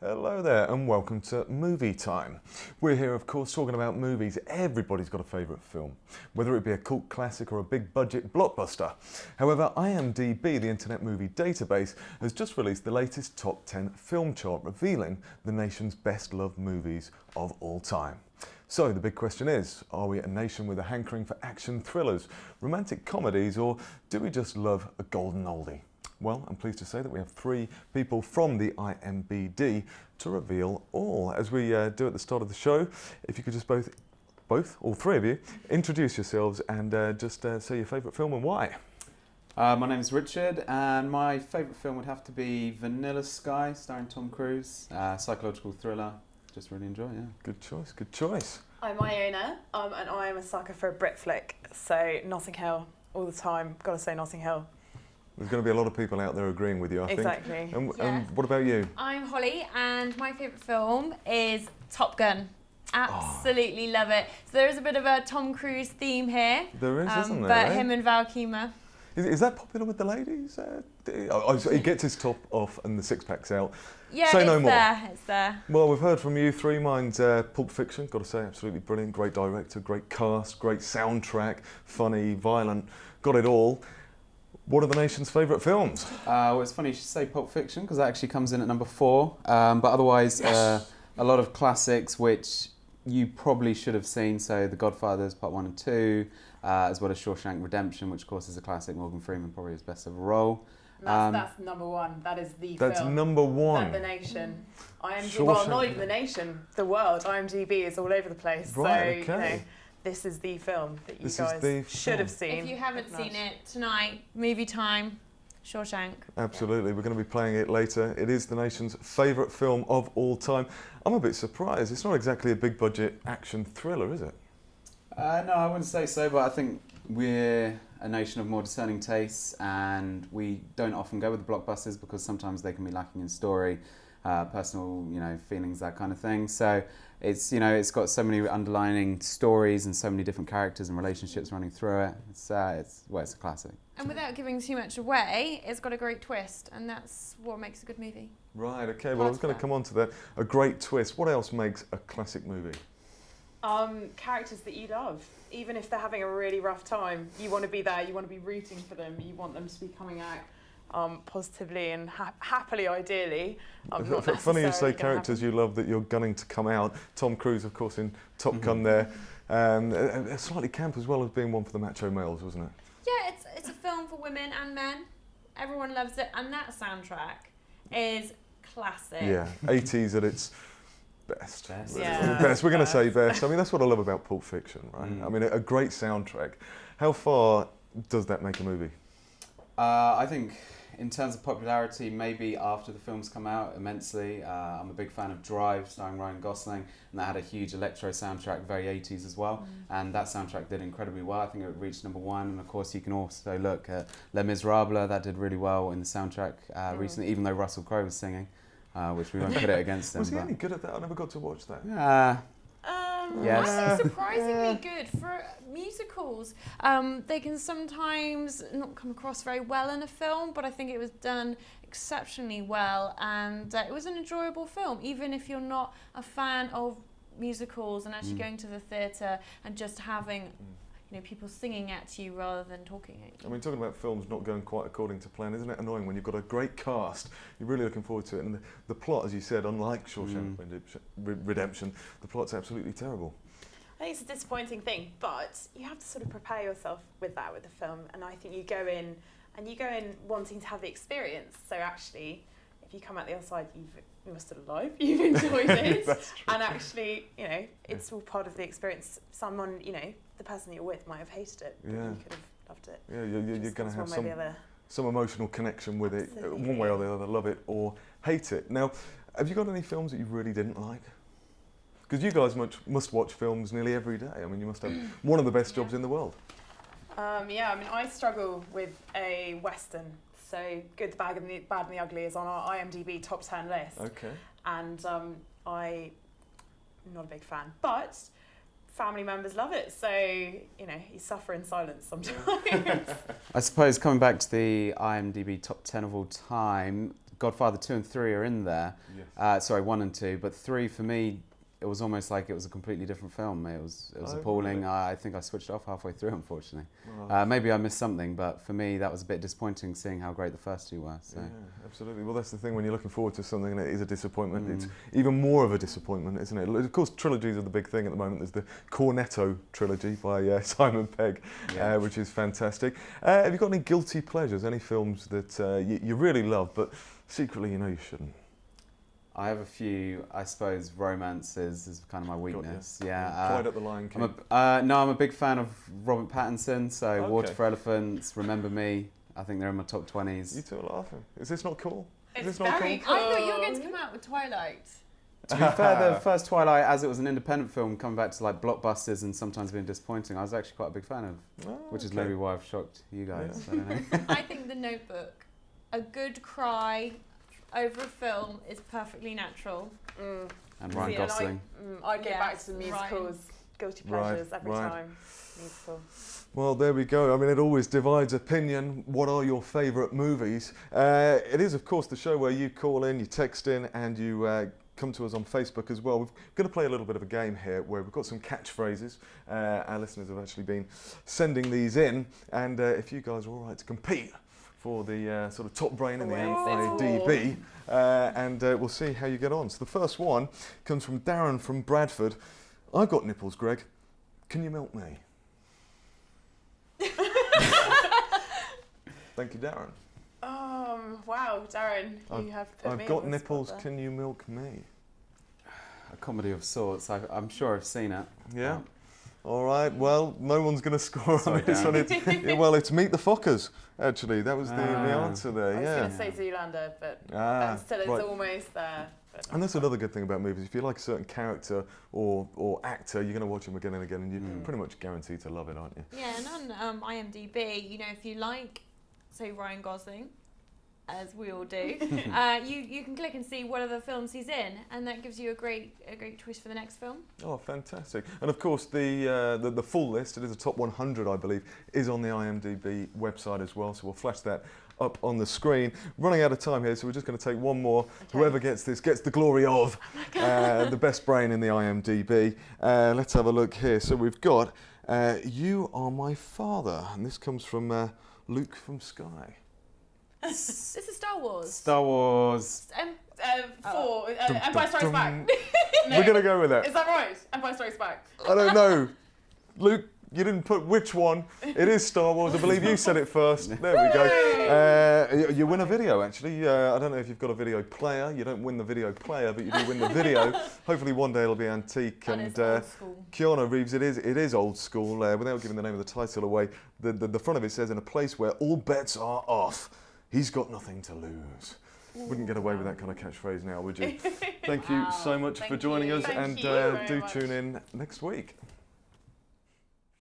Hello there and welcome to Movie Time. We're here of course talking about movies. Everybody's got a favourite film, whether it be a cult classic or a big budget blockbuster. However, IMDB, the Internet Movie Database, has just released the latest top 10 film chart revealing the nation's best loved movies of all time. So the big question is, are we a nation with a hankering for action thrillers, romantic comedies, or do we just love a golden oldie? Well, I'm pleased to say that we have three people from the IMBD to reveal all. As we do at the start of the show, if you could just all three of you, introduce yourselves and just say your favourite film and why. My name's Richard, and my favourite film would have to be Vanilla Sky, starring Tom Cruise. Psychological thriller. Just really enjoy it, yeah. Good choice, good choice. I'm Iona, and I am a sucker for a Brit flick, so Notting Hill all the time. Got to say Notting Hill. There's going to be a lot of people out there agreeing with you, I think. Exactly. And what about you? I'm Holly, and my favourite film is Top Gun. Absolutely love it. So there is a bit of a Tom Cruise theme here. There is, isn't there? But him and Val Kilmer. Is that popular with the ladies? He gets his top off and the six-pack's out. Yeah, Say no more. It's there. Well, we've heard from you three. Mine's Pulp Fiction, got to say, absolutely brilliant. Great director, great cast, great soundtrack, funny, violent, got it all. What are the nation's favourite films? Well, it's funny you should say Pulp Fiction, because that actually comes in at number 4. But otherwise, Yes. a lot of classics which you probably should have seen. So The Godfathers Part 1 and 2, as well as Shawshank Redemption, which of course is a classic. Morgan Freeman, probably his best ever role. That's number one. That is the That's film. number one. The nation. Shawshank. Well, not even the nation, the world. IMDb is all over the place. Right, so, okay. This is the film that you This is guys the should have film. seen. If you haven't If not. seen it tonight, movie time, Shawshank. Absolutely, we're going to be playing it later. It is the nation's favourite film of all time. I'm a bit surprised. It's not exactly a big budget action thriller, is it? No, I wouldn't say so, but I think we're a nation of more discerning tastes, and we don't often go with the blockbusters because sometimes they can be lacking in story, personal, feelings, that kind of thing. So it's got so many underlining stories and so many different characters and relationships running through it. It's a classic. And without giving too much away, it's got a great twist, and that's what makes a good movie. Right, okay, well I was going to come on to that. A great twist. What else makes a classic movie? Characters that you love. Even if they're having a really rough time, you want to be there, you want to be rooting for them, you want them to be coming out positively and happily, ideally. Not Funny you say necessarily characters you love that you're gunning to come out. Tom Cruise, of course, in Top Gun there. Slightly camp as well as being one for the macho males, wasn't it? Yeah, it's a film for women and men. Everyone loves it, and that soundtrack is classic. Yeah, 80s at its best. Yeah. Best. We're going to say best. I mean, that's what I love about Pulp Fiction, right? I mean, a great soundtrack. How far does that make a movie? I think in terms of popularity, maybe after the films come out immensely. I'm a big fan of Drive, starring Ryan Gosling, and that had a huge electro soundtrack, very 80s as well. And that soundtrack did incredibly well. I think it reached number 1. And of course, you can also look at Les Miserables. That did really well in the soundtrack recently, even though Russell Crowe was singing, which we won't put it against him. Was he any good at that? I never got to watch that. Yes. I think surprisingly good for musicals. They can sometimes not come across very well in a film, but I think it was done exceptionally well, and it was an enjoyable film, even if you're not a fan of musicals and actually going to the theatre and just having people singing at you rather than talking at you. I mean, talking about films not going quite according to plan, isn't it annoying when you've got a great cast, you're really looking forward to it, and the plot, as you said, unlike Shawshank Redemption, the plot's absolutely terrible. I think it's a disappointing thing, but you have to sort of prepare yourself with the film, and I think you go in wanting to have the experience. So actually, if you come out the other side, you're still alive, you've enjoyed it, That's true. and actually, it's all part of the experience. Someone, the person you're with might have hated it, but you could have loved it. Yeah, you're going to have some some emotional connection with it, Absolutely. one way or the other, love it or hate it. Now, have you got any films that you really didn't like? Because you guys must watch films nearly every day. I mean, you must have one of the best jobs in the world. I struggle with a Western. So Good, the Bad and the Ugly is on our IMDb top 10 list. Okay. And I'm not a big fan, but family members love it. So, you suffer in silence sometimes. I suppose coming back to the IMDb top 10 of all time, Godfather 2 and 3 are in there. Yes. Sorry, 1 and 2, but 3 for me, it was almost like it was a completely different film. It was appalling. Really? I think I switched off halfway through, unfortunately. Well, Maybe I missed something, but for me that was a bit disappointing seeing how great the first 2 were. So. yeah, absolutely. Well, that's the thing when you're looking forward to something and it is a disappointment. It's even more of a disappointment, isn't it? Of course, trilogies are the big thing at the moment. There's the Cornetto trilogy by Simon Pegg, which is fantastic. Have you got any guilty pleasures? Any films that you really love, but secretly you know you shouldn't? I have a few, I suppose, romances is kind of my weakness. Yeah. Pride at the Lion King. I'm a big fan of Robert Pattinson, so Okay. Water for Elephants, Remember Me, I think they're in my top 20s. You two are laughing. Is this not cool? Is It's this not very cool? cool. I thought you were going to come out with Twilight. To be fair, the first Twilight, as it was an independent film, coming back to like blockbusters and sometimes being disappointing, I was actually quite a big fan of, which is maybe why I've shocked you guys. Yeah. I don't know. I think The Notebook, a good cry over a film is perfectly natural. And Ryan See, Gosling. I go Yes, back to the musicals, guilty pleasures every time. Musical. Well, there we go. I mean, it always divides opinion. What are your favourite movies? It is, of course, the show where you call in, you text in, and you come to us on Facebook as well. We're going to play a little bit of a game here where we've got some catchphrases. Our listeners have actually been sending these in, and if you guys are all right to compete for the sort of top brain in the IMDb, and we'll see how you get on. So the first one comes from Darren from Bradford. I've got nipples, Greg. Can you milk me? Thank you, Darren. Wow, Darren, you have put me I've got on the nipples. spot Can you milk me? A comedy of sorts. I'm sure I've seen it. Yeah. All right. Well, no one's going to score Sorry, on this one. It's Meet the Fockers. Actually, that was the answer there. I was Yeah. going to say Zoolander, but still it's right. almost there. And that's another good thing about movies. If you like a certain character or actor, you're going to watch them again and again, and you're pretty much guaranteed to love it, aren't you? Yeah, and on IMDb, if you like, say, Ryan Gosling, as we all do, you can click and see what other films he's in, and that gives you a great choice for the next film. Oh, fantastic. And of course, the full list, it is a top 100, I believe, is on the IMDb website as well, so we'll flash that up on the screen. Running out of time here, so we're just going to take one more. Okay. Whoever gets this gets the glory of the best brain in the IMDb. Let's have a look here. So we've got You Are My Father, and this comes from Luke from Sky. This is Star Wars. Star Wars. Empire Strikes Back. No. We're going to go with that. Is that right? Empire Strikes Back. I don't know. Luke, you didn't put which one. It is Star Wars. I believe you said it first. There we go. You win a video, actually. I don't know if you've got a video player. You don't win the video player, but you do win the video. Hopefully one day it'll be antique. That and is old school. Keanu Reeves, it is old school. Without giving the name of the title away, the front of it says, in a place where all bets are off, he's got nothing to lose. Wouldn't get away with that kind of catchphrase now, would you? Thank you so much for joining us, Thank and you very do much. tune in next week.